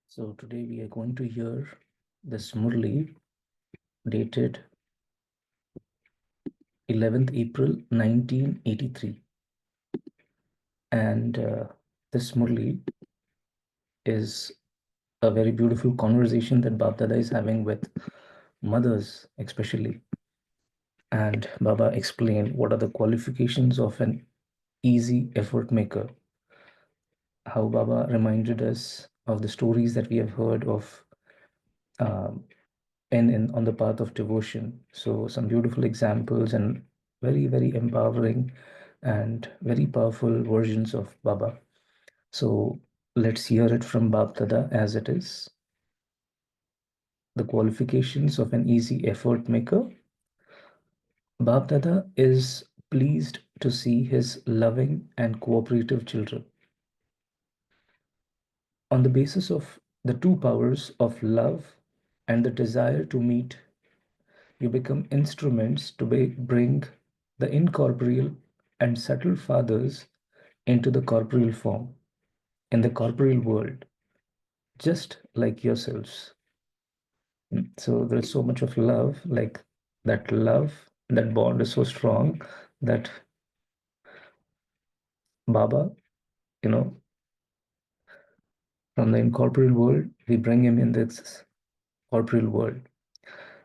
So today we are going to hear this Murli dated 11th April 1983. And this Murli is a very beautiful conversation that Bab Dada is having with mothers, especially. And Baba explained what are the qualifications of an easy effort maker. How Baba reminded us of the stories that we have heard of um, on the path of devotion. So some beautiful examples and very empowering and very powerful versions of Baba. So let's hear it from Bab Dada as it is. The qualifications of an easy effort maker. Bab Dada is pleased to see his loving and cooperative children. On the basis of the two powers of love and the desire to meet, you become instruments to bring the incorporeal and subtle fathers into the corporeal form, in the corporeal world, just like yourselves. So there's so much of love, that bond is so strong that Baba, you know, from the incorporeal world, we bring him in this corporeal world.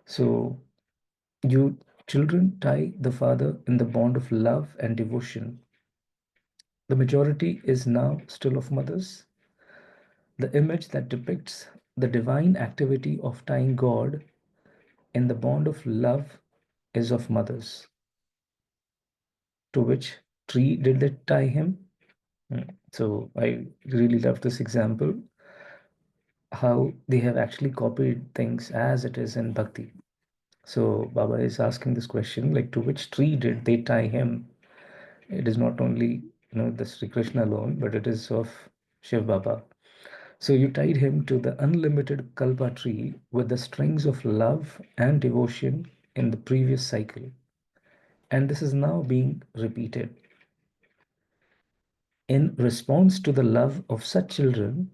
So you children tie the father in the bond of love and devotion. The majority is now still of mothers. The image that depicts the divine activity of tying God in the bond of love is of mothers. To which tree did they tie him? So I really love this example, how they have actually copied things as it is in Bhakti. So Baba is asking this question, like to which tree did they tie him? It is not only the Sri Krishna alone, but it is of Shiv Baba. So you tied him to the unlimited Kalpa tree with the strings of love and devotion in the previous cycle. And this is now being repeated. In response to the love of such children,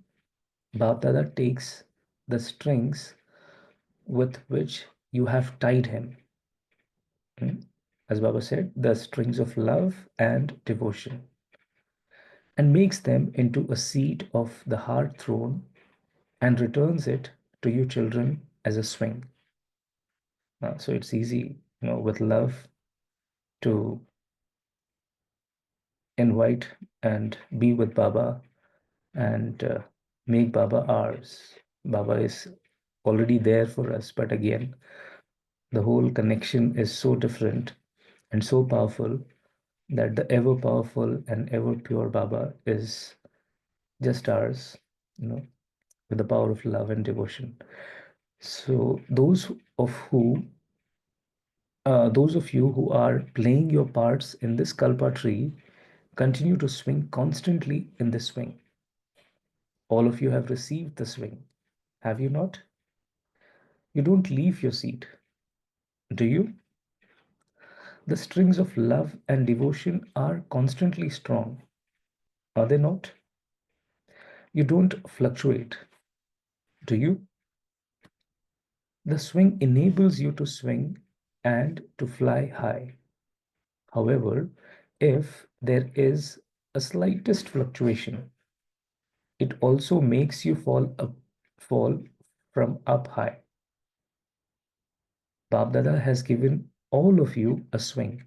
Bapdada takes the strings with which you have tied him. As Baba said, the strings of love and devotion, and makes them into a seat of the heart throne and returns it to you children as a swing. So it's easy, with love to invite and be with Baba and make Baba ours. Baba is already there for us, but again, the whole connection is so different and so powerful that the ever powerful and ever pure Baba is just ours, with the power of love and devotion. So those of you who are playing your parts in this Kalpa tree, continue to swing constantly in this swing. All of you have received the swing, have you not? You don't leave your seat, do you? The strings of love and devotion are constantly strong, are they not? You don't fluctuate, do you? The swing enables you to swing and to fly high. However, if there is a slightest fluctuation, it also makes you fall from up high. Bab Dada has given all of you a swing.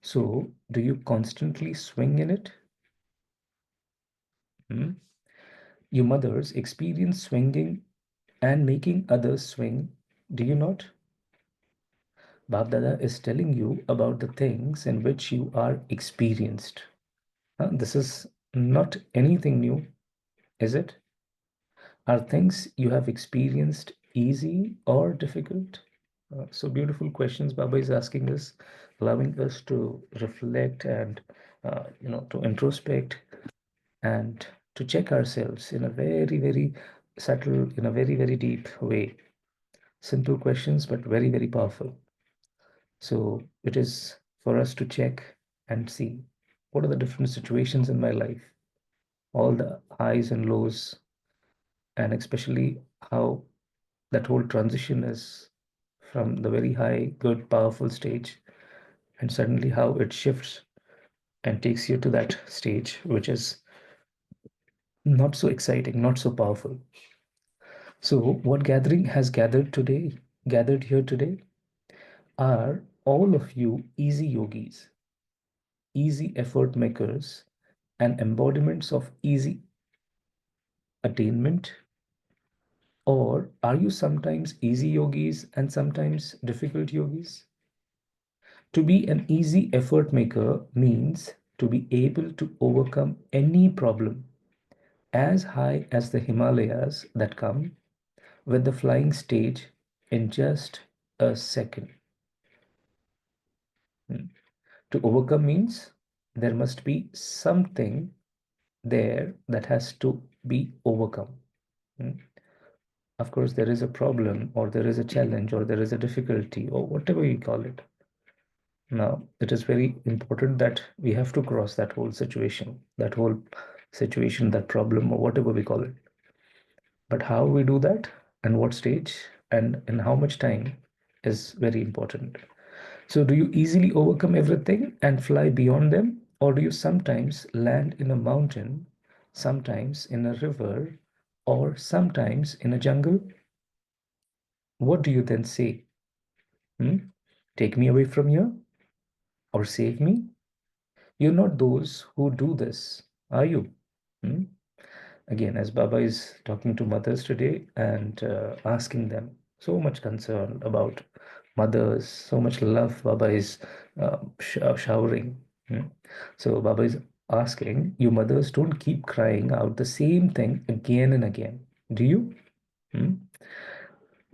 So, do you constantly swing in it? Hmm? You mothers experience swinging and making others swing, do you not? Bab Dada is telling you about the things in which you are experienced. This is not anything new, is it? Are things you have experienced easy or difficult? So beautiful questions Baba is asking us, allowing us to reflect and to introspect and to check ourselves in a very subtle, in a very deep way. Simple questions, but very powerful. So it is for us to check and see what are the different situations in my life, all the highs and lows, and especially how that whole transition is from the very high, good, powerful stage, and suddenly how it shifts and takes you to that stage, which is not so exciting, not so powerful. So, what gathering has gathered here today, are all of you easy yogis, easy effort makers, and embodiments of easy attainment? Or are you sometimes easy yogis and sometimes difficult yogis? To be an easy effort maker means to be able to overcome any problem as high as the Himalayas that come with the flying stage in just a second. Hmm. To overcome means there must be something there that has to be overcome. Hmm. Of course, there is a problem, or there is a challenge, or there is a difficulty, or whatever you call it. Now, it is very important that we have to cross that that problem, or whatever we call it. But how we do that, and what stage, and in how much time is very important. So, do you easily overcome everything and fly beyond them? Or do you sometimes land in a mountain, sometimes in a river, or sometimes in a jungle? What do you then say? Hmm? Take me away from here, or save me? You're not those who do this, are you? Hmm? Again, as Baba is talking to mothers today and asking them so much concern about mothers, so much love Baba is showering. Hmm? So Baba is asking, you mothers don't keep crying out the same thing again and again, do you? Hmm?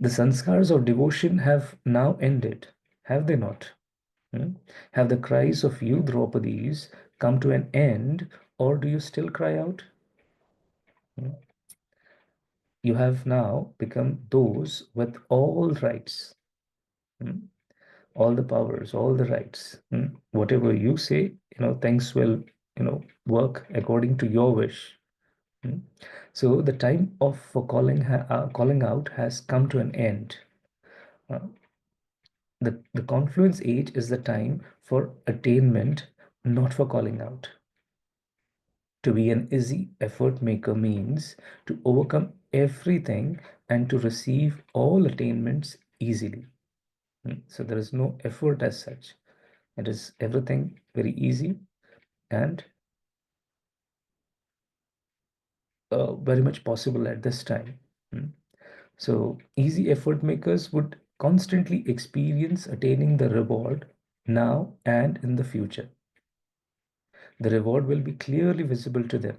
The sanskars of devotion have now ended, have they not? Hmm? Have the cries of you Draupadis come to an end, or do you still cry out? Hmm? You have now become those with all rights, hmm? All the powers, all the rights. Hmm? Whatever you say, things will, work according to your wish. Hmm? So the time of for calling out has come to an end. Uh, the confluence age is the time for attainment, not for calling out. To be an easy effort maker means to overcome everything and to receive all attainments easily. So there is no effort as such. It is everything very easy and very much possible at this time. Hmm. So easy effort makers would constantly experience attaining the reward now and in the future. The reward will be clearly visible to them.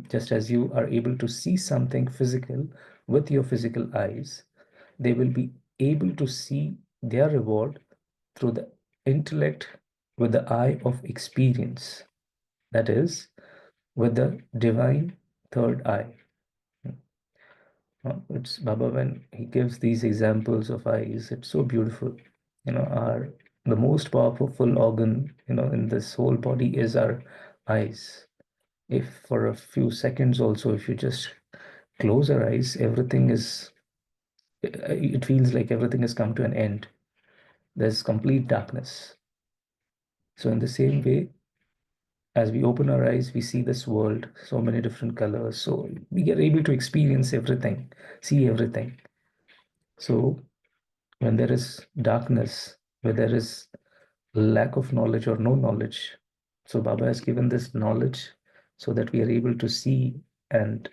Just as you are able to see something physical with your physical eyes, they will be able to see their reward through the intellect with the eye of experience, that is, with the divine third eye. It's Baba when he gives these examples of eyes, it's so beautiful. Our the most powerful organ, in this whole body is our eyes. If for a few seconds also, if you just close our eyes, everything is, it feels like everything has come to an end. There's complete darkness. So in the same way, as we open our eyes, we see this world, so many different colors. So we get able to experience everything, see everything. So when there is darkness, where there is lack of knowledge or no knowledge, so Baba has given this knowledge so that we are able to see and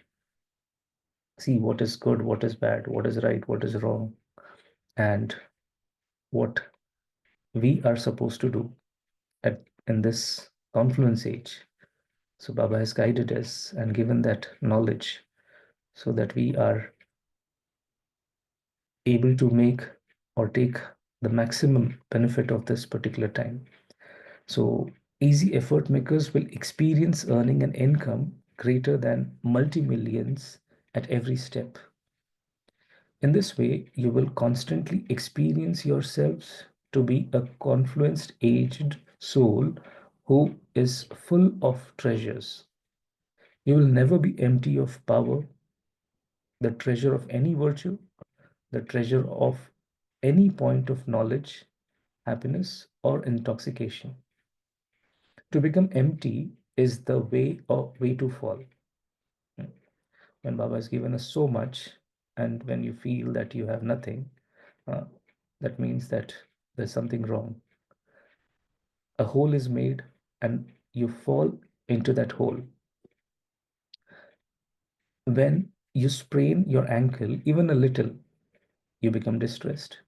see what is good, what is bad, what is right, what is wrong, and what we are supposed to do in this confluence age. So Baba has guided us and given that knowledge so that we are able to make or take the maximum benefit of this particular time. So easy effort makers will experience earning an income greater than multi-millions at every step. In this way, you will constantly experience yourselves to be a confluenced aged soul who is full of treasures. You will never be empty of power, the treasure of any virtue, the treasure of any point of knowledge, happiness, or intoxication. To become empty is the way to fall. When Baba has given us so much, and when you feel that you have nothing, uh, that means that there's something wrong. A hole is made, and you fall into that hole. When you sprain your ankle even a little, you become distressed.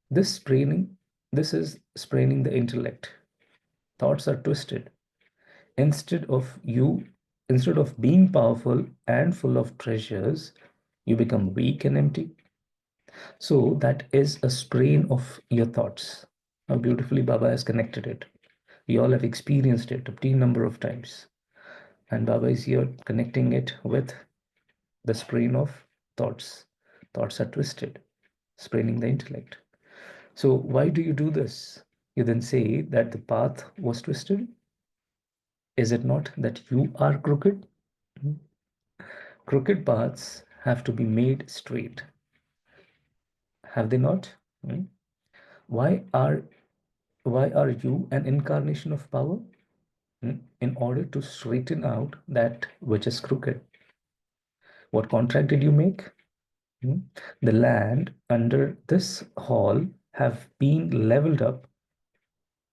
This spraining, this is spraining the intellect. Thoughts are twisted. Instead of you, instead of being powerful and full of treasures, you become weak and empty. So that is a sprain of your thoughts. How beautifully Baba has connected it. We all have experienced it a teen number of times. And Baba is here connecting it with the sprain of thoughts. Thoughts are twisted, spraining the intellect. So why do you do this? You then say that the path was twisted. Is it not that you are crooked? Crooked paths have to be made straight. Have they not? Hmm? Why are why are you an incarnation of power? In order to straighten out that which is crooked. What contract did you make? The land under this hall have been leveled up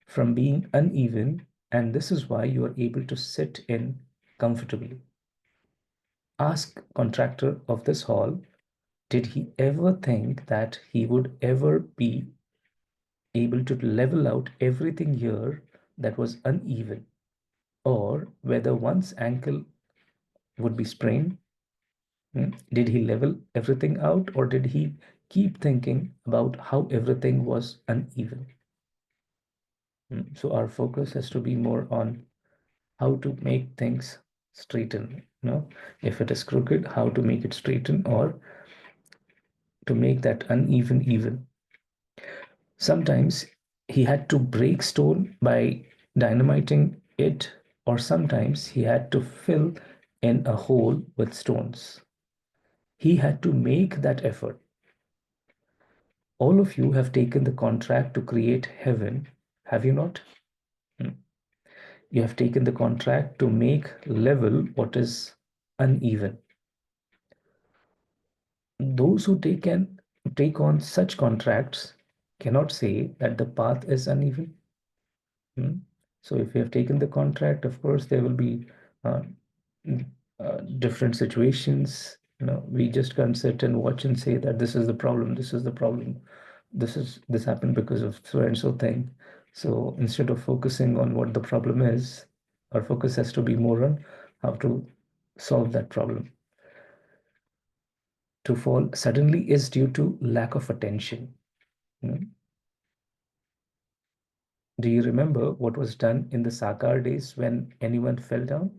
from being uneven, and this is why you are able to sit in comfortably. Ask contractor of this hall, did he ever think that he would ever be able to level out everything here that was uneven, or whether one's ankle would be sprained? Did he level everything out, or did he keep thinking about how everything was uneven? So our focus has to be more on how to make things straighten. If it is crooked, how to make it straighten, or to make that uneven even. Sometimes he had to break stone by dynamiting it, or sometimes he had to fill in a hole with stones. He had to make that effort. All of you have taken the contract to create heaven, have you not? You have taken the contract to make level what is uneven. Those who take on such contracts cannot say that the path is uneven. So if you have taken the contract, of course, there will be uh, different situations. We just can't sit and watch and say that this is the problem, this is the problem, this happened because of so and so thing. So instead of focusing on what the problem is, our focus has to be more on how to solve that problem. To fall suddenly is due to lack of attention. Do you remember what was done in the Sakar days when anyone fell down?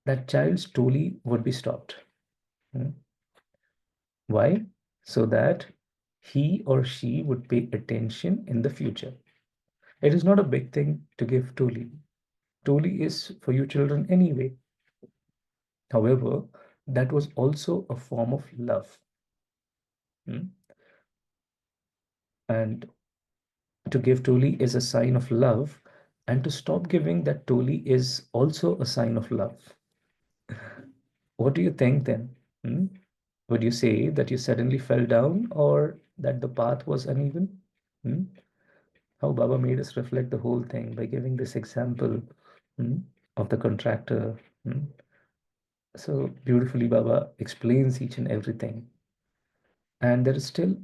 That child's toli would be stopped. Why? So that he or she would pay attention in the future. It is not a big thing to give toli. Toli is for you children anyway. However, that was also a form of love. And to give toli is a sign of love, and to stop giving that toli is also a sign of love. What do you think then? Would you say that you suddenly fell down, or that the path was uneven? How Baba made us reflect the whole thing by giving this example of the contractor. So beautifully, Baba explains each and everything. And there is still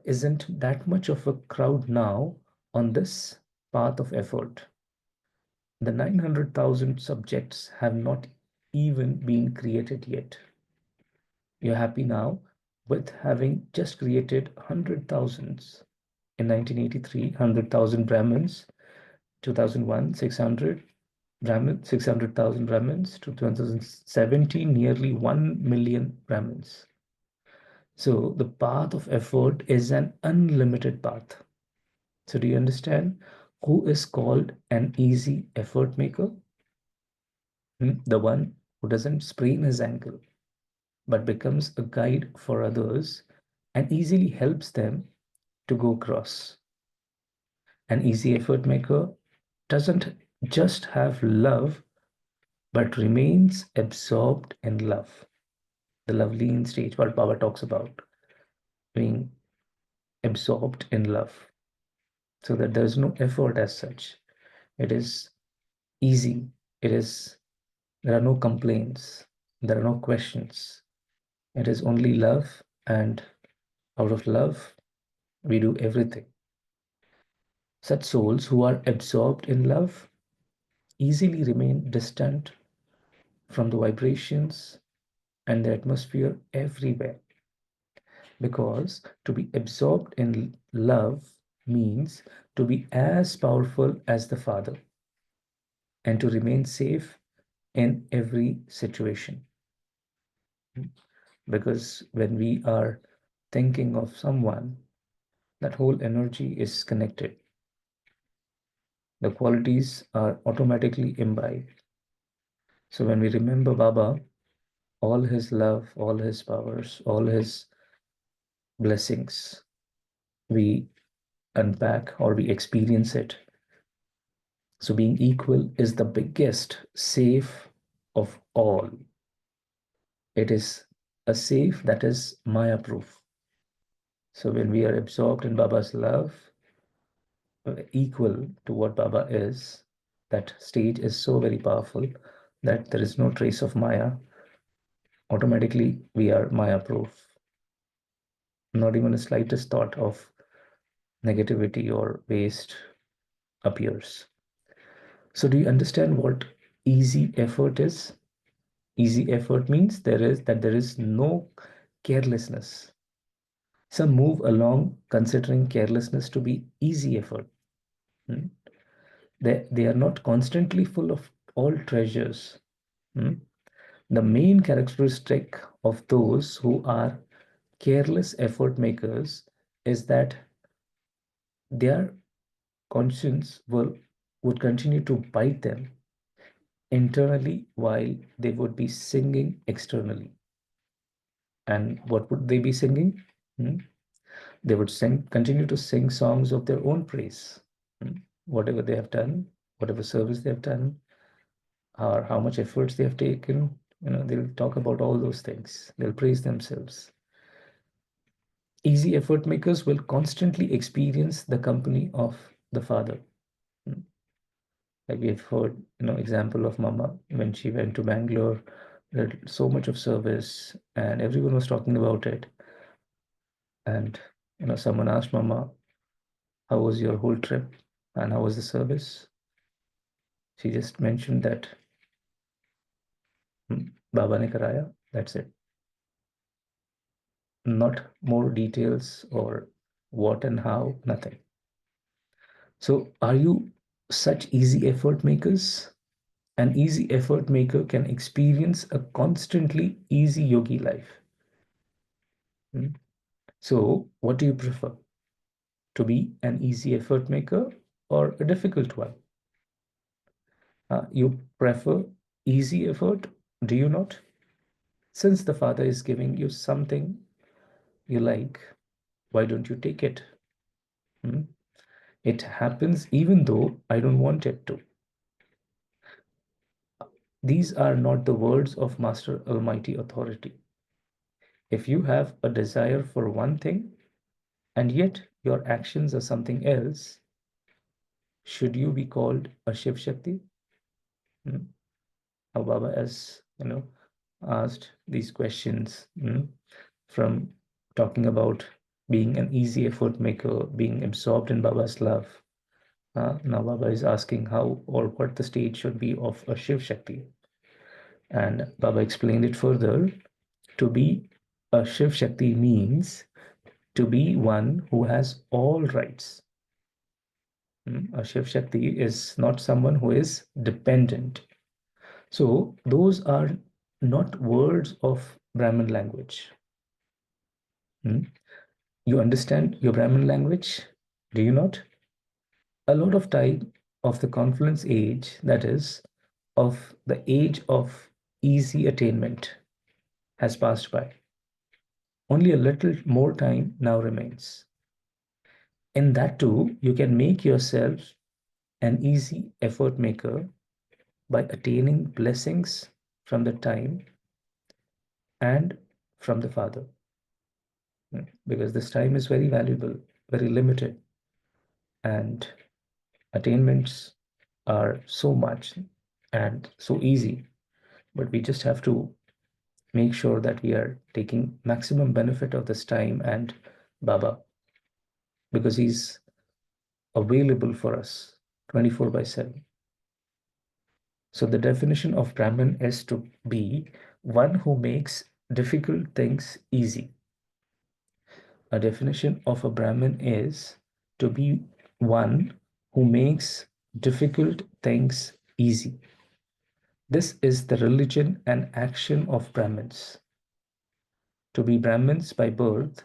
isn't that much of a crowd now on this path of effort. The 900,000 subjects have not even been created yet. You're happy now with having just created 100,000s. In 1983, 100,000 Brahmins, 2001, 600 Brahmins, 600,000 Brahmins, 2017, nearly 1 million Brahmins. So the path of effort is an unlimited path. So do you understand who is called an easy effort maker? The one who doesn't sprain his ankle, but becomes a guide for others and easily helps them to go across. An easy effort maker doesn't just have love, but remains absorbed in love. The lovely stage what Baba talks about, being absorbed in love, so that there's no effort as such. It is easy. It is, there are no complaints. There are no questions. It is only love, and out of love, we do everything. Such souls who are absorbed in love easily remain distant from the vibrations and the atmosphere everywhere. Because to be absorbed in love means to be as powerful as the Father and to remain safe in every situation. Because when we are thinking of someone, that whole energy is connected. The qualities are automatically imbibed. So when we remember Baba, all his love, all his powers, all his blessings, we unpack or we experience it. So being equal is the biggest safe of all. It is a safe that is Maya proof. So when we are absorbed in Baba's love, equal to what Baba is, that stage is so very powerful that there is no trace of Maya. Automatically, we are Maya proof. Not even a slightest thought of negativity or waste appears. So do you understand what easy effort is? Easy effort means there is no carelessness. Some move along considering carelessness to be easy effort. Hmm? They are not constantly full of all treasures. Hmm? The main characteristic of those who are careless effort makers is that their conscience would continue to bite them internally while they would be singing externally. And what would they be singing? Hmm? They would continue to sing songs of their own praise. Hmm? Whatever they have done, whatever service they have done, or how much efforts they have taken, they'll talk about all those things. They'll praise themselves. Easy effort makers will constantly experience the company of the Father. Hmm? Like we've heard, example of Mama when she went to Bangalore, did so much of service, and everyone was talking about it. And someone asked Mama, "How was your whole trip, and how was the service?" She just mentioned that Baba ne karaya. That's it. Not more details or what and how. Nothing. So, are you such easy effort makers? An easy effort maker can experience a constantly easy yogi life. So, what do you prefer? To be an easy effort maker or a difficult one? You prefer easy effort, do you not? Since the Father is giving you something you like, why don't you take it? Hmm? It happens even though I don't want it to. These are not the words of Master Almighty Authority. If you have a desire for one thing and yet your actions are something else, should you be called a Shiv Shakti? Hmm? How Baba has, asked these questions from talking about being an easy effort maker, being absorbed in Baba's love. Now Baba is asking how or what the state should be of a Shiv Shakti. And Baba explained it further. To be a Shiv Shakti means to be one who has all rights. A Shiv Shakti is not someone who is dependent. So those are not words of Brahmin language. You understand your Brahmin language? Do you not? a lot of time of the confluence age, that is, of the age of easy attainment, has passed by. Only a little more time now remains. In that too, you can make yourself an easy effort maker by attaining blessings from the time and from the Father. Because this time is very valuable, very limited, and attainments are so much and so easy. But we just have to make sure that we are taking maximum benefit of this time and Baba, because he's available for us 24 by 7. So the definition of Brahman is to be one who makes difficult things easy. A definition of a Brahmin is to be one who makes difficult things easy. This is the religion and action of Brahmins. To be Brahmins by birth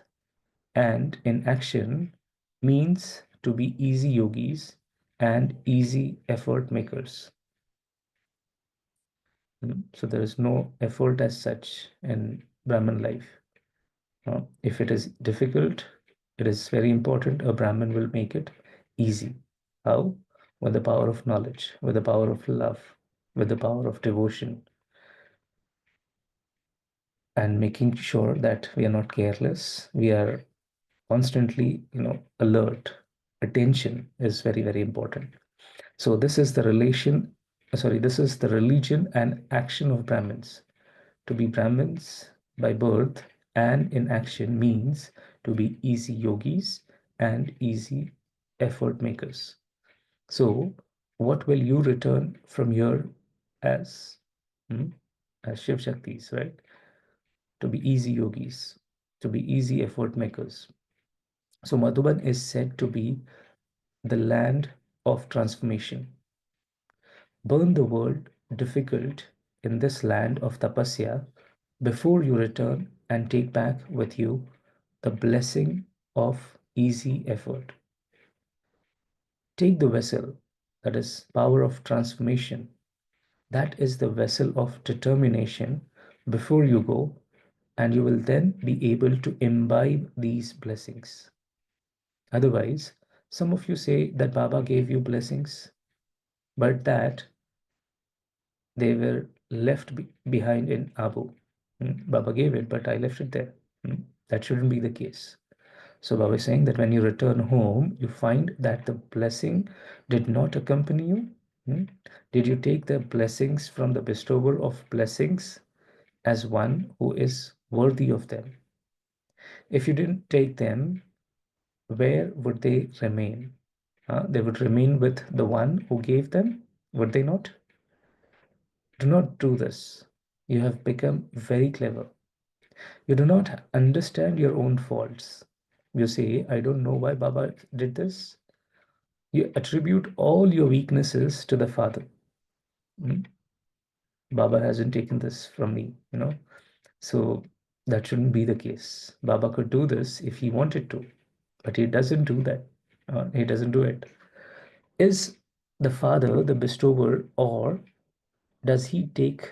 and in action means to be easy yogis and easy effort makers. So there is no effort as such in Brahmin life. If it is difficult, it is very important. A Brahmin will make it easy. How? With the power of knowledge, with the power of love, with the power of devotion, and making sure that we are not careless. We are constantly, alert. Attention is very, very important. So this is the this is the religion and action of Brahmins. To be Brahmins by birth and in action means to be easy yogis and easy effort makers. So, what will you return from here as, as Shiv Shaktis, right? To be easy yogis, to be easy effort makers. So, Madhuban is said to be the land of transformation. Burn the world difficult in this land of tapasya before you return and take back with you the blessing of easy effort. Take the vessel, that is power of transformation. That is the vessel of determination before you go, and you will then be able to imbibe these blessings. Otherwise, some of you say that Baba gave you blessings, but that they were left behind in Abu. Baba gave it, but I left it there. That shouldn't be the case. So Baba is saying that when you return home, you find that the blessing did not accompany you. Did you take the blessings from the bestower of blessings as one who is worthy of them? If you didn't take them, where would they remain? They would remain with the one who gave them, would they not? Do not do this. You have become very clever. You do not understand your own faults. You say, I don't know why Baba did this. You attribute all your weaknesses to the Father. Baba hasn't taken this from me. So that shouldn't be the case. Baba could do this if he wanted to, but he doesn't do that. He doesn't do it. Is the Father the bestower, or does he take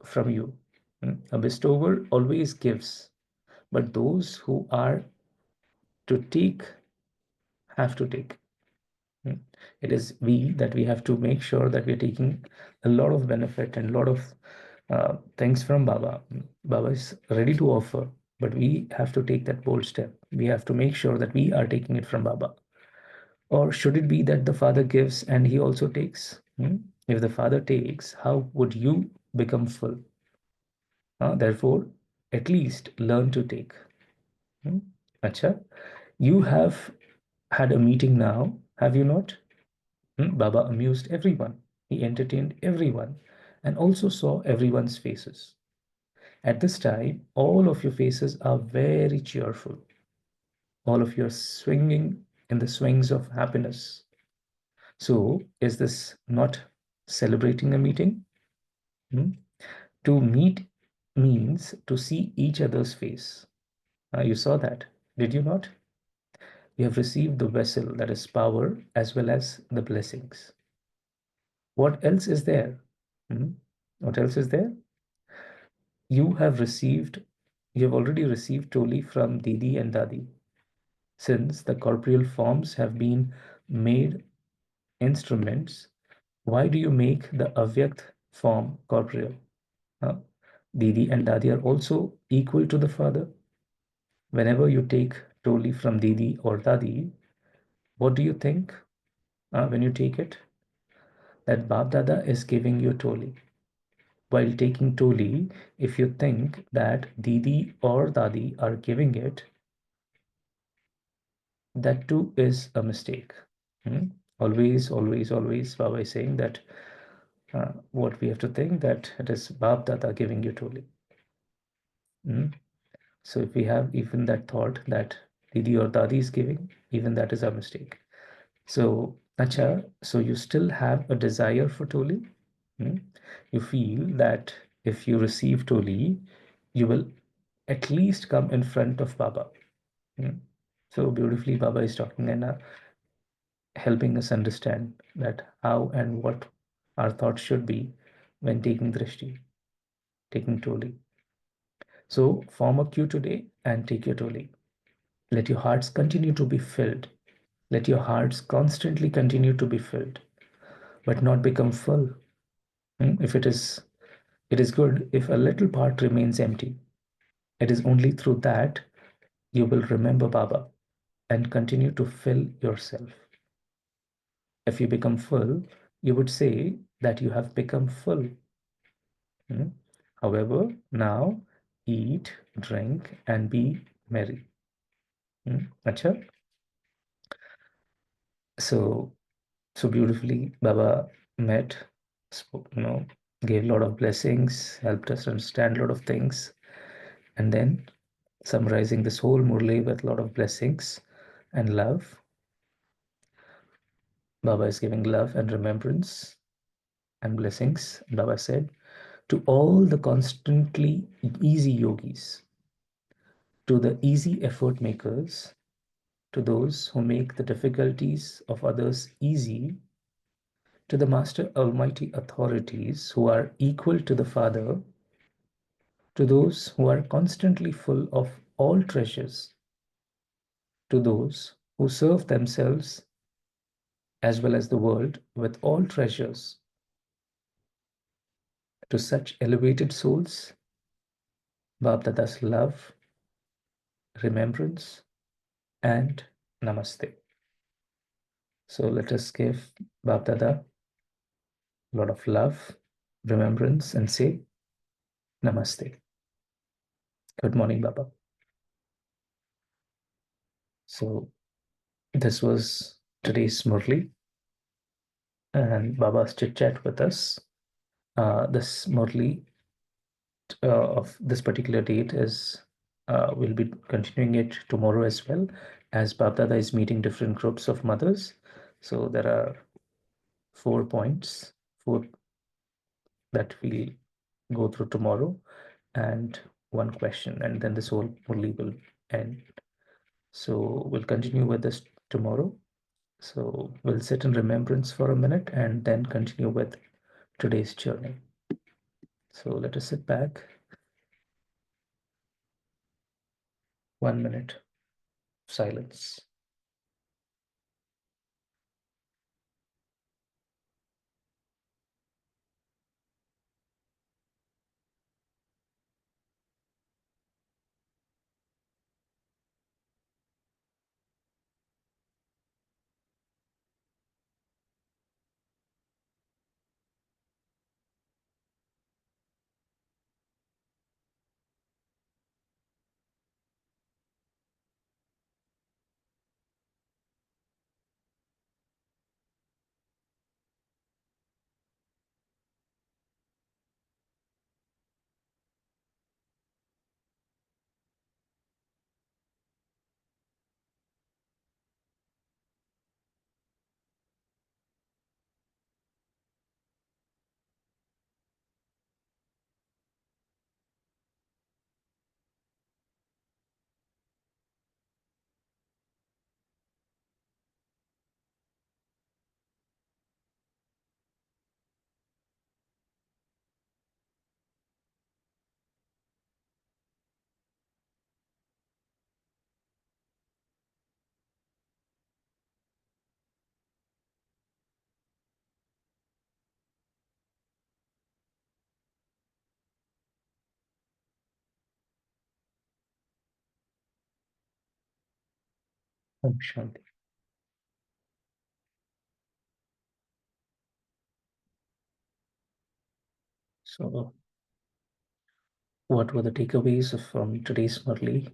from you? A bestower always gives, but those who are to take have to take. It is we that we have to make sure that we're taking a lot of benefit and a lot of things from Baba. Baba is ready to offer, but we have to take that bold step. We have to make sure that we are taking it from Baba. Or should it be that the Father gives and he also takes? If the Father takes, how would you become full? Therefore, at least learn to take. Acha, you have had a meeting now, have you not? Baba amused everyone. He entertained everyone and also saw everyone's faces. At this time, all of your faces are very cheerful. All of you are swinging in the swings of happiness. So, is this not celebrating a meeting? To meet means to see each other's face. You saw that, did you not? You have received the vessel, that is power, as well as the blessings. What else is there? Hmm? What else is there? You have received, you have already received Toli from Didi and Dadi. Since the corporeal forms have been made instruments, why do you make the Avyakt form corporeal? Didi and Dadi are also equal to the father. Whenever you take Toli from Didi or Dadi, what do you think when you take it? That Bab Dada is giving you Toli. While taking Toli, if you think that Didi or Dadi are giving it, that too is a mistake. Always, always, always, Baba is saying that what we have to think that it is Bab Dada giving you Toli. So if we have even that thought that Didi or Dadi is giving, even that is a mistake. So, acha, so you still have a desire for Toli? You feel that if you receive Toli, you will at least come in front of Baba. So beautifully, Baba is talking and helping us understand that how and what our thoughts should be when taking drishti, taking Toli. So form a queue today and take your Toli. Let your hearts continue to be filled. Let your hearts constantly continue to be filled, but not become full. If it is good if a little part remains empty. It is only through that you will remember Baba and continue to fill yourself. If you become full, you would say that you have become full. However, now eat, drink, and be merry. Acha? So, so beautifully, Baba met, spoke, gave a lot of blessings, helped us understand a lot of things, and then summarizing this whole Murli with a lot of blessings and love. Baba is giving love and remembrance and blessings. Baba said, to all the constantly easy yogis, to the easy effort makers, to those who make the difficulties of others easy, to the Master Almighty authorities who are equal to the Father, to those who are constantly full of all treasures, to those who serve themselves as well as the world with all treasures, to such elevated souls, Bapdada's love, remembrance, and namaste. So let us give Bapdada a lot of love, remembrance, and say namaste. Good morning, Baba. So this was today's Murli and Baba's chit chat with us. This Murli of this particular date is we'll be continuing it tomorrow as well, as Babdada is meeting different groups of mothers. So there are 4 points, four that we'll go through tomorrow, and one question, and then this whole Murli will end. So we'll continue with this tomorrow. So we'll sit in remembrance for a minute and then continue with today's journey. So let us sit back. 1 minute silence. Om Shanti. So, what were the takeaways from today's Murli?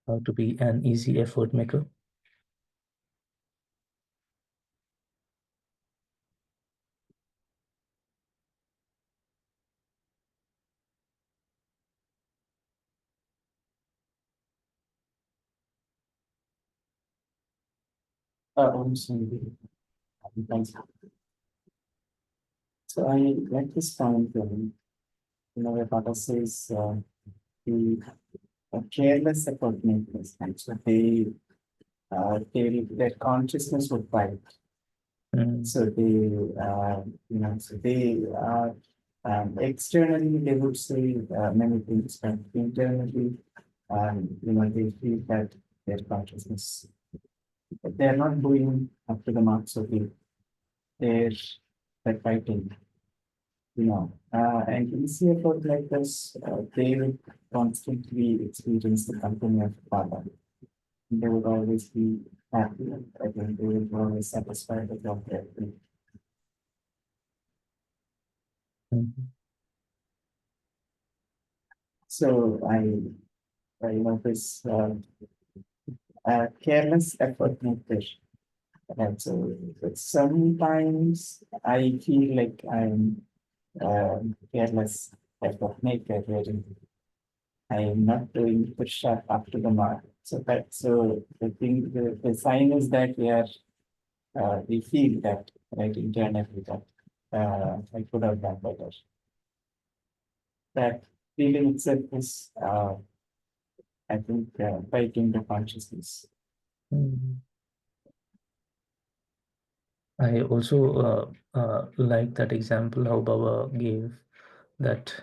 How to be an easy effort maker? Thanks. So I like this point, where Tata says the careless effort makers, and so their consciousness would fight. So they are externally they would say many things, but internally, they feel that their consciousness, they are not going up to the mark, so they're, they're fighting. And easy effort like this, they will constantly experience the company of Father. They would always be happy. I think they would always satisfied with what they're doing. So this careless effort maker. And so sometimes I feel like I'm careless effort maker, wherein I am not doing push up to the mark. So the thing, the sign is that we feel that right internally that I could have done better. That feeling itself is, I think, fighting the consciousness. I also like that example how Baba gave, that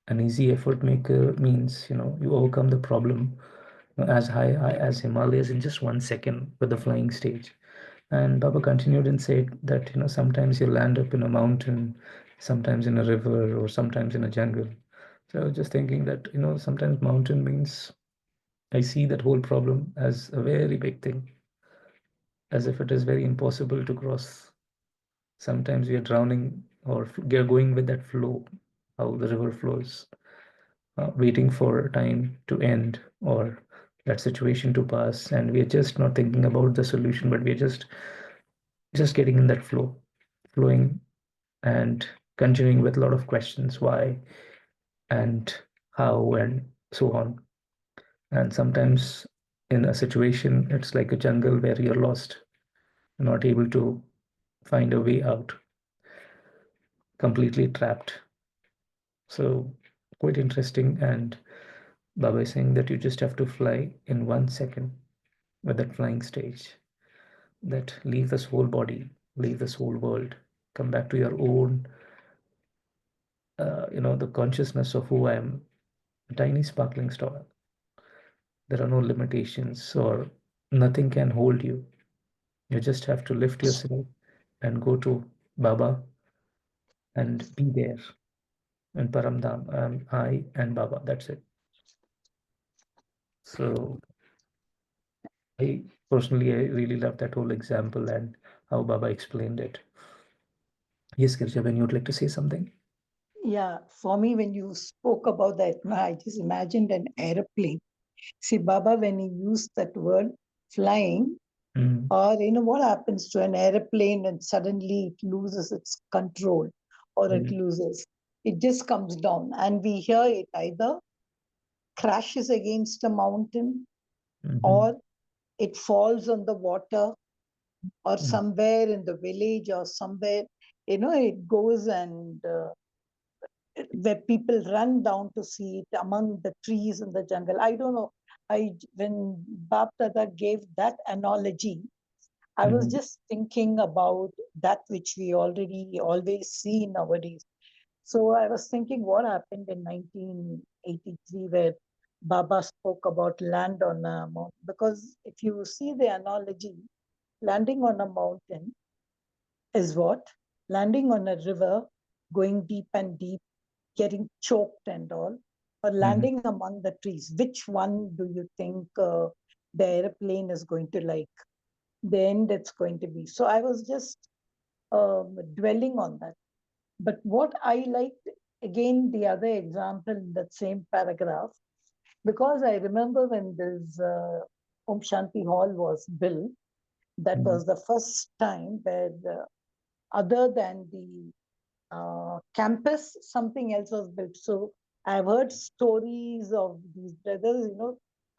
an easy effort maker means, you overcome the problem as high as Himalayas in just 1 second with the flying stage. And Baba continued and said that, sometimes you land up in a mountain, sometimes in a river, or sometimes in a jungle. So I was just thinking that, sometimes mountain means I see that whole problem as a very big thing, as if it is very impossible to cross. Sometimes we are drowning, or we are going with that flow, how the river flows, waiting for time to end or that situation to pass, and we are just not thinking about the solution, but we are just getting in that flow, flowing, and continuing with a lot of questions, why and how and so on. And sometimes in a situation, it's like a jungle where you're lost, not able to find a way out, completely trapped. So quite interesting. And Baba is saying that you just have to fly in 1 second with that flying stage, that leave this whole body, leave this whole world, come back to your own, the consciousness of who I am, a tiny sparkling star. There are no limitations, or nothing can hold you. You just have to lift yourself and go to Baba and be there in Paramdam. I and Baba, that's it. So I personally, I really love that whole example and how Baba explained it. Yes, Kirjaben, you'd like to say something? Yeah, for me, when you spoke about that, I just imagined an aeroplane. See, Baba, when he used that word flying, or what happens to an aeroplane and suddenly it loses its control or it loses, it just comes down, and we hear it either crashes against a mountain or it falls on the water or somewhere in the village or somewhere, it goes and where people run down to see it among the trees in the jungle. I don't know. When Bab Dada gave that analogy, I was just thinking about that which we already always see nowadays. So I was thinking what happened in 1983 where Baba spoke about land on a mountain. Because if you see the analogy, landing on a mountain is what? Landing on a river, going deep and deep getting choked and all, or landing among the trees. Which one do you think the airplane is going to like? The end it's going to be. So I was just dwelling on that. But what I liked, again, the other example in that same paragraph, because I remember when this Om Shanti Hall was built, that was the first time where other than the campus, something else was built. So I've heard stories of these brothers,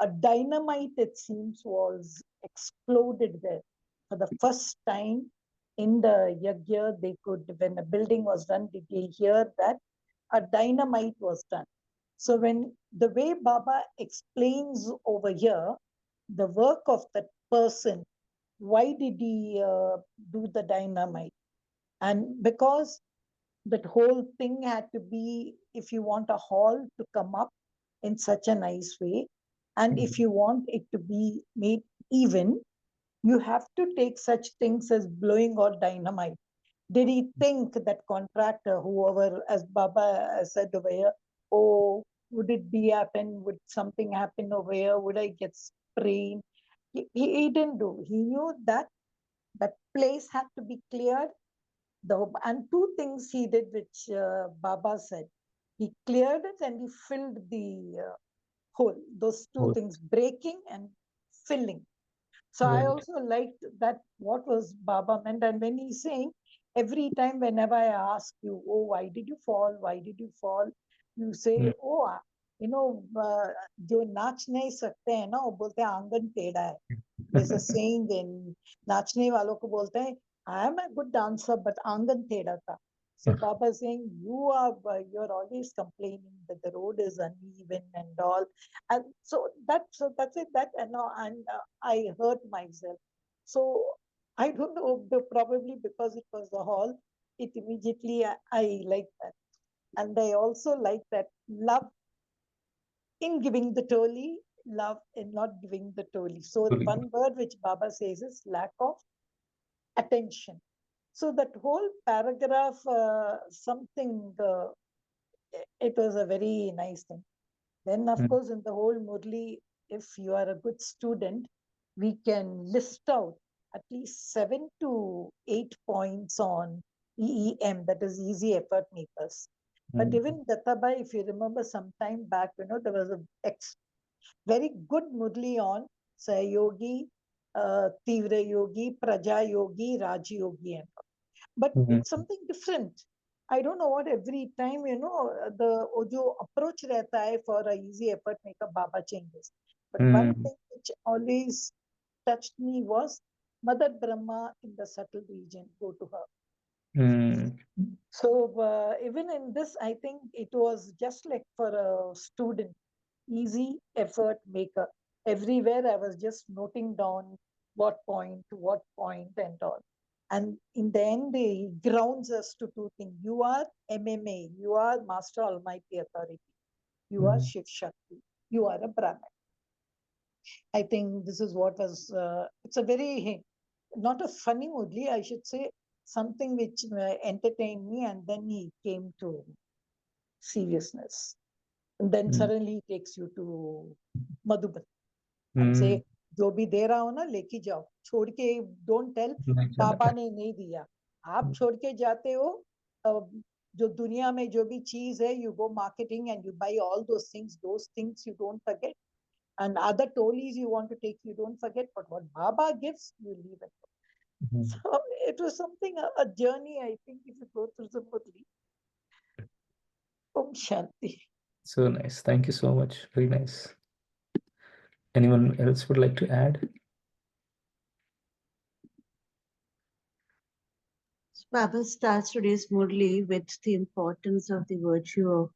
a dynamite, it seems, was exploded there. For the first time in the yagya, they could, when a building was done, did they hear that a dynamite was done. So when the way Baba explains over here, the work of that person, why did he do the dynamite? And because that whole thing had to be, if you want a hall to come up in such a nice way, and if you want it to be made even, you have to take such things as blowing or dynamite. Did he think that contractor, whoever, as Baba said over here, oh, would it be happen? Would something happen over here? Would I get sprained? He didn't do. He knew that that place had to be cleared. And two things he did, which Baba said. He cleared it and he filled the hole. Those two things, breaking and filling. So I also liked that what was Baba meant. And when he's saying, every time whenever I ask you, oh, why did you fall? Why did you fall? You say, oh, जो नाच नहीं सकते हैं ना, वो बोलते हैं आंगन टेढ़ा है. There's a saying in नाचने वालों को बोलते हैं, I am a good dancer, but आंगन टेढ़ा था. So Baba is saying, you're always complaining that the road is uneven and all, and so that's it. That and I hurt myself. So I don't know, probably because it was the hall, it immediately I like that, and I also like that love in giving the toli, love in not giving the toli. So one word which Baba says is lack of attention. So that whole paragraph, it was a very nice thing. Then, of course, in the whole Murli, if you are a good student, we can list out at least 7 to 8 points on EEM, that is easy effort makers. But even Dattabai, if you remember some time back, there was a very good Murli on Sayogi, Tivra Yogi, Praja Yogi, Raj Yogi, and all. But it's something different. I don't know what, every time, the jo approach rehta hai for a easy effort maker, Baba changes. But one thing which always touched me was Mother Brahma in the subtle region, go to her. So even in this, I think it was just like for a student, easy effort maker. Everywhere I was just noting down what point, and all. And in the end, he grounds us to two things. You are MMA, you are Master Almighty Authority, you are Shiv Shakti, you are a Brahman. I think this is what was, it's a very, not a funny Murli, I should say, something which entertained me, and then he came to seriousness. And then suddenly he takes you to Madhuban and say, जो भी दे रहा हो ना लेके जाओ, छोड़ के don't tell बाबा ने नहीं दिया, आप छोड़ के जाते हो, जो दुनिया में जो भी चीज है, you go marketing and you buy all those things you don't forget, and other tolis you want to take, you don't forget, but what Baba gives, you leave it. So it was something, a journey, I think, if you go through the Murli. Om Shanti. So nice. Thank you so much. Very nice. Anyone else would like to add? Baba starts today's Murli with the importance of the virtue of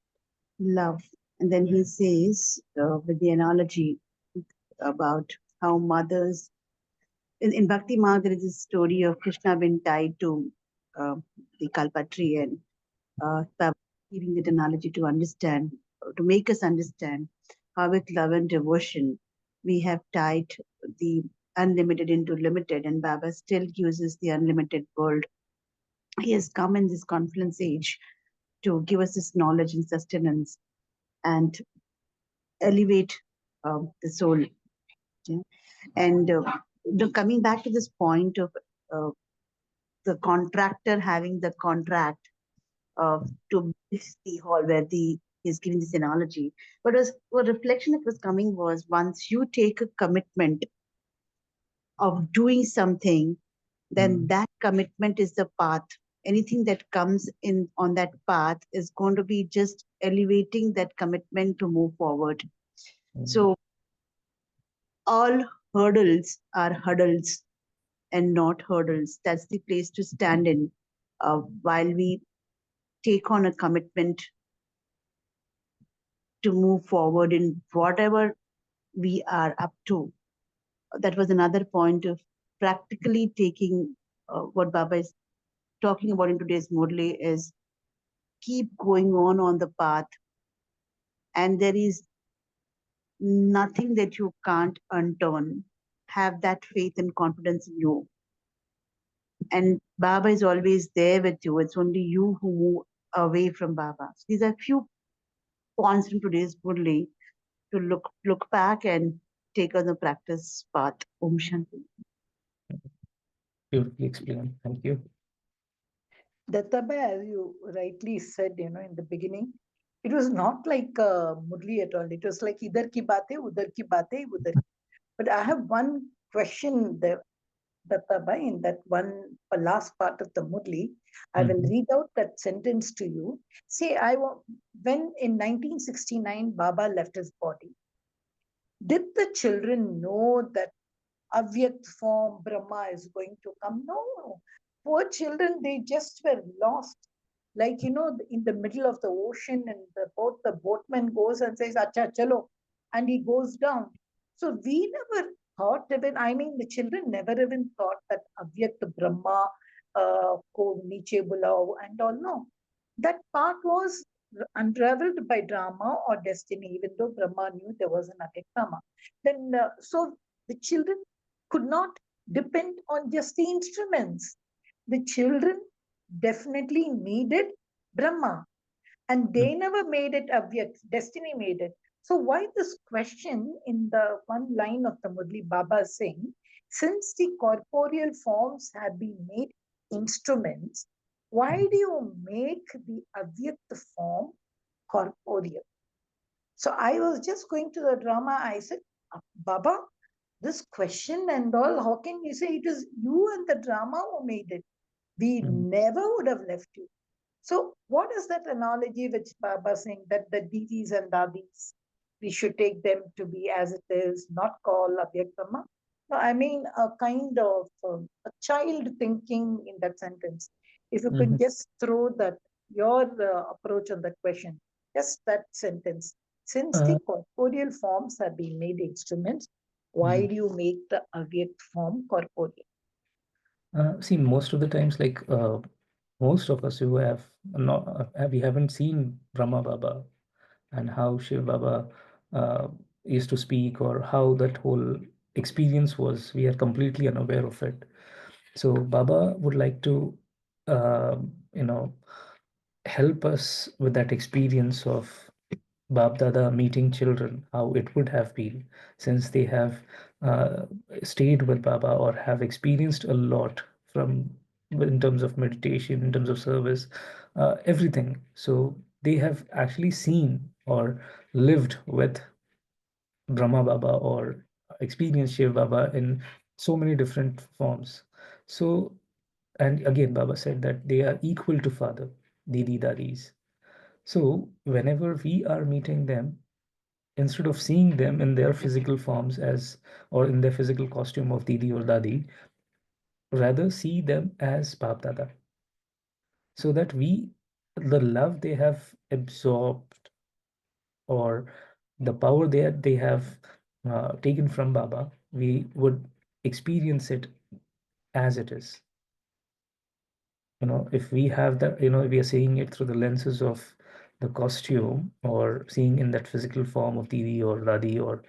love. And then he says, with the analogy about how mothers, in Bhakti Marg, there is a story of Krishna being tied to the kalpa tree, and Baba giving that analogy to understand, to make us understand how with love and devotion we have tied the unlimited into limited, and Baba still uses the unlimited world. He has come in this confluence age to give us this knowledge and sustenance and elevate the soul. Yeah? And coming back to this point of uh, the contractor having the contract to build the hall where he's giving this analogy. But a reflection that was coming was, once you take a commitment of doing something, then that commitment is the path. Anything that comes in on that path is going to be just elevating that commitment to move forward. So all hurdles are hurdles and not hurdles. That's the place to stand in while we take on a commitment to move forward in whatever we are up to. That was another point of practically taking what Baba is talking about in today's Murli is keep going on the path, and there is nothing that you can't unturn. Have that faith and confidence in you. And Baba is always there with you. It's only you who move away from Baba. So these are few points in today's Murli to look back and take on the practice path. Om Shanti. Beautifully explained. Thank you. Dattabai, as you rightly said, in the beginning, it was not like Murli at all. It was like idhar ki batein, udhar ki batein, udhar. But I have one question there, Dattabai, in that one last part of the Murli. I will read out that sentence to you. See, when in 1969 Baba left his body, did the children know that Avyakt form Brahma is going to come? No. Poor children, they just were lost. Like, in the middle of the ocean, and the boatman goes and says, Acha, chalo. And he goes down. So we never thought even, the children never even thought that Avyakt Brahma ko niche bulao and all. No. That part was unraveled by drama or destiny, even though Brahma knew there was an Avyakt Brahma. Then, so the children could not depend on just the instruments. The children definitely needed Brahma, and they never made it Avyakt. Destiny made it. So why this question in the one line of the Murli Baba saying, since the corporeal forms have been made instruments, why do you make the Avyakt form corporeal? So I was just going to the drama. I said, Baba, this question and all, how can you say it is you and the drama who made it? We never would have left you. So what is that analogy which Baba saying that the didis and dadis, we should take them to be as it is, not call Abhyakt Brahma? No, a kind of a child thinking in that sentence. If you could just throw that, your approach on that question, just that sentence. Since the corporeal forms have been made instruments, why do you make the Avyakt form corporeal? See, most of the times, like most of us who have not, we haven't seen Brahma Baba and how Shiv Baba used to speak, or how that whole experience was. We are completely unaware of it. So Baba would like to, you know, help us with that experience of Bab Dada meeting children, how it would have been, since they have stayed with Baba or have experienced a lot from, in terms of meditation, in terms of service, everything. So they have actually seen or lived with Brahma Baba or experienced Shiv Baba in so many different forms. So, and again, Baba said that they are equal to Father, Didi Dadis. So, whenever we are meeting them, instead of seeing them in their physical forms as, or in their physical costume of Didi or Dadi, rather see them as Bap Dada. So that the love they have absorbed, or the power they have taken from Baba, we would experience it as it is. If we have that, we are seeing it through the lenses of the costume, or seeing in that physical form of Didi or Dadi, or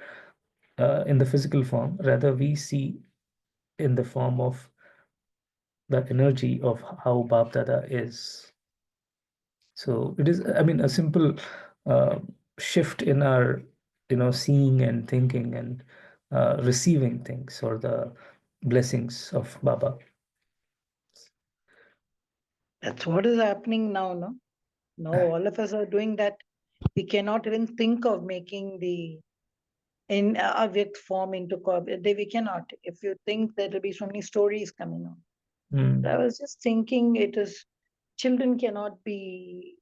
in the physical form, rather we see in the form of the energy of how Bap Dada is. So it is, I mean, a simple shift in our, seeing and thinking and receiving things, or the blessings of Baba. That's what is happening now, no? Now all of us are doing that. We cannot even think of making the in Avyakt form into we cannot. If you think, there will be so many stories coming on. I was just thinking, children cannot be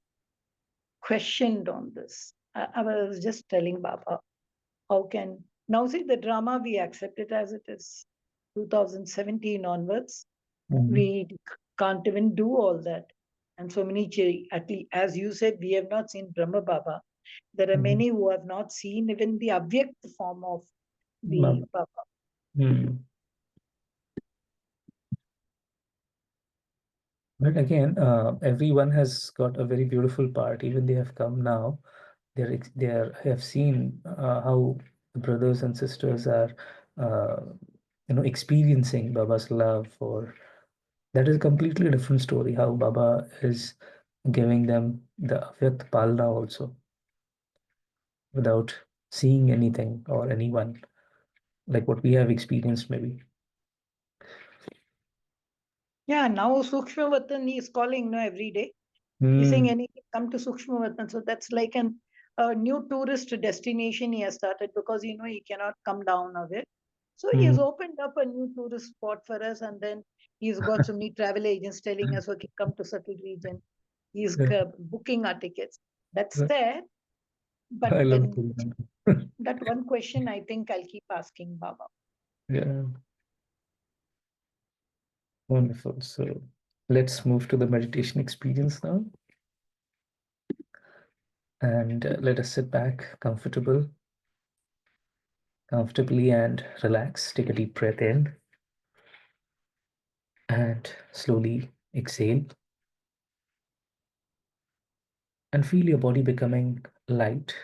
questioned on this. I was just telling Baba, how can, now see the drama, we accept it as it is. 2017 onwards, we can't even do all that. And so many, at least, as you said, we have not seen Brahma Baba. There are many who have not seen even the Avyakt form of the Baba. But again, everyone has got a very beautiful part. Even they have come now, have seen how the brothers and sisters are, experiencing Baba's love. Or that is a completely different story. How Baba is giving them the Avyakt Palna also, without seeing anything or anyone, like what we have experienced maybe. Yeah, now Sukshma Vatan is calling every day. He's saying anything, come to Sukshma Vatan. So that's like a new tourist destination he has started, because he cannot come down of it. So he has opened up a new tourist spot for us, and then he's got so many travel agents telling us, okay, come to Subtle region. He's booking our tickets. That's there. But I love then that one question I think I'll keep asking Baba. Yeah. Wonderful. So let's move to the meditation experience now. And let us sit back comfortably and relax. Take a deep breath in and slowly exhale. And feel your body becoming light,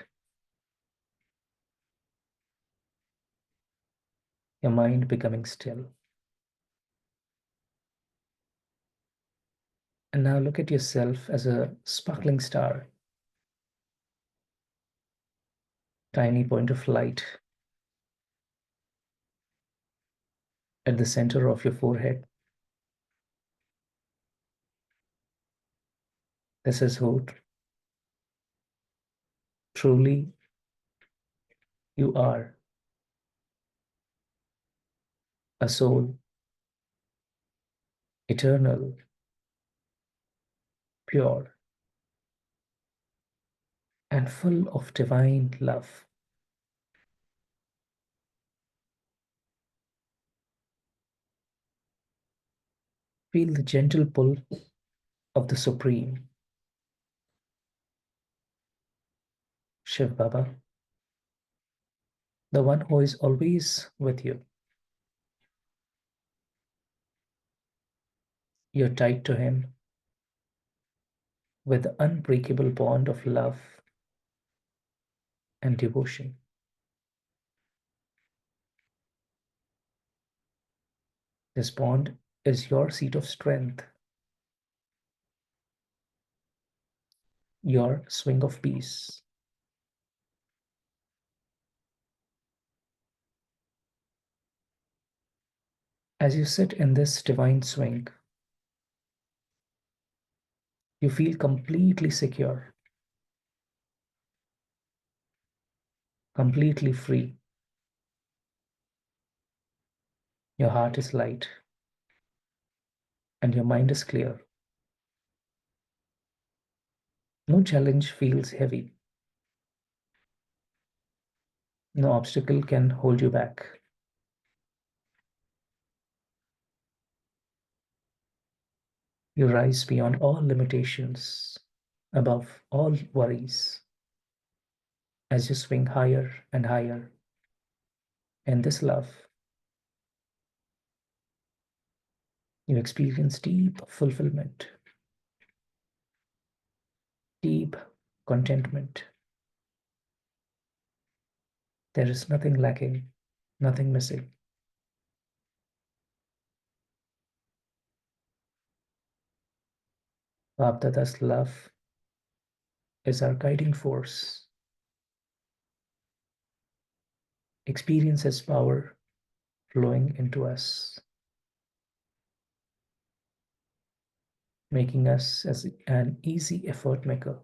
your mind becoming still. And now look at yourself as a sparkling star, tiny point of light at the center of your forehead. This is who truly you are, a soul, eternal, pure, and full of divine love. Feel the gentle pull of the Supreme, Shiv Baba, the one who is always with you. You're tied to him with the unbreakable bond of love and devotion. This bond is your seat of strength, your swing of peace. As you sit in this divine swing, you feel completely secure, completely free. Your heart is light and your mind is clear. No challenge feels heavy. No obstacle can hold you back. You rise beyond all limitations, above all worries, as you swing higher and higher in this love. You experience deep fulfillment, deep contentment. There is nothing lacking, nothing missing. Bapdada's love is our guiding force. Experience His power flowing into us, making us as an easy effort maker.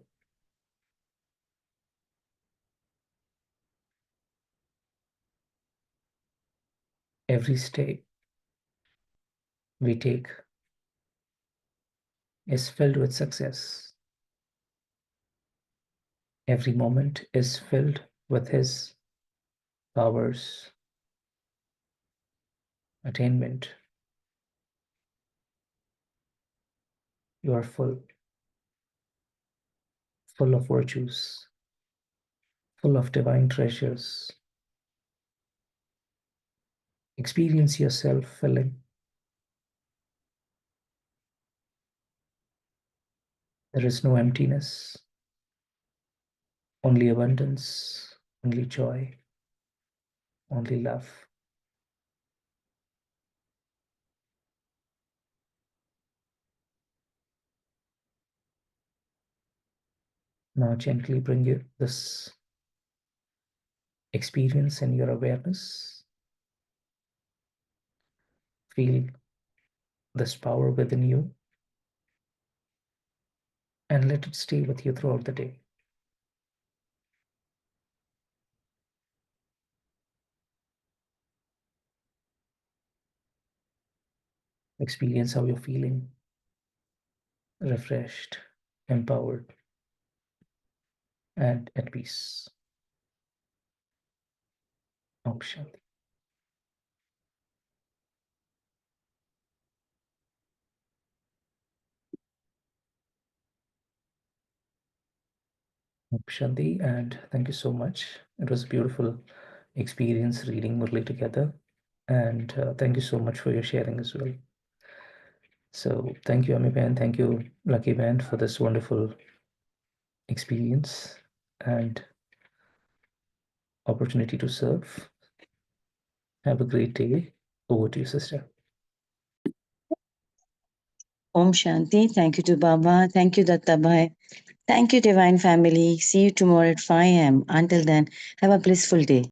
Every step we take is filled with success. Every moment is filled with His powers, attainment. You are full of virtues, full of divine treasures. Experience yourself filling. There is no emptiness, only abundance, only joy, only love. Now gently bring this experience in your awareness. Feel this power within you and let it stay with you throughout the day. Experience how you're feeling, refreshed, empowered, and at peace. Om Shanti. Om Shanti, and thank you so much. It was a beautiful experience reading Murli together, and thank you so much for your sharing as well. So thank you, Ami Band, thank you, Lucky Band, for this wonderful experience and opportunity to serve. Have a great day. Over to you, sister. Om Shanti. Thank you to Baba. Thank you, Datta Bhai. Thank you, Divine Family. See you tomorrow at 5 a.m. Until then, have a blissful day.